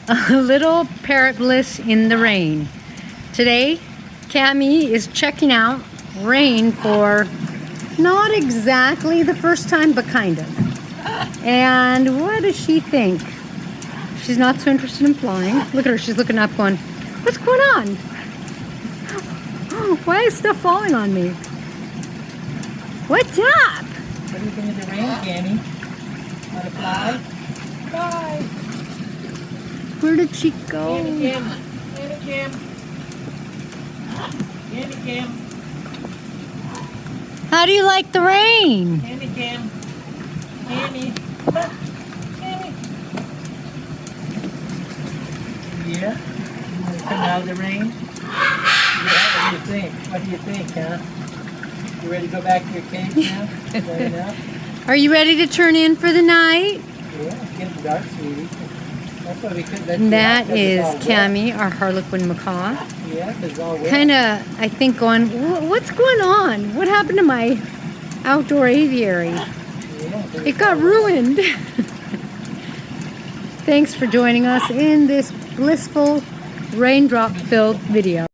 A little Parrot Bliss in the rain. Today, Kamie is checking out rain for not exactly the first time, but kind of. And what does she think? She's not so interested in flying. Look at her, she's looking up going, what's going on? Why is stuff falling on me? What's up? What do you think of the rain, Kamie? Want to fly? Bye! Where did she go? Kamie Kim! Kamie Kim! How do you like the rain? Kamie Kim! Kamie! Kamie! Yeah? You want to come out of the rain? Yeah, what do you think? What do you think, huh? You ready to go back to your cage now? Ready enough? Are you ready to turn in for the night? Yeah, it's getting dark, sweetie. That's why we couldn't let And you that out, 'cause is it's all wet. Kamie, our Harlequin Macaw. Yeah, 'cause it's all wet. Kind of, I think, going, what's going on? What happened to my outdoor aviary? Yeah, 'cause It it's got all wet. ruined. Thanks for joining us in this blissful, raindrop-filled video.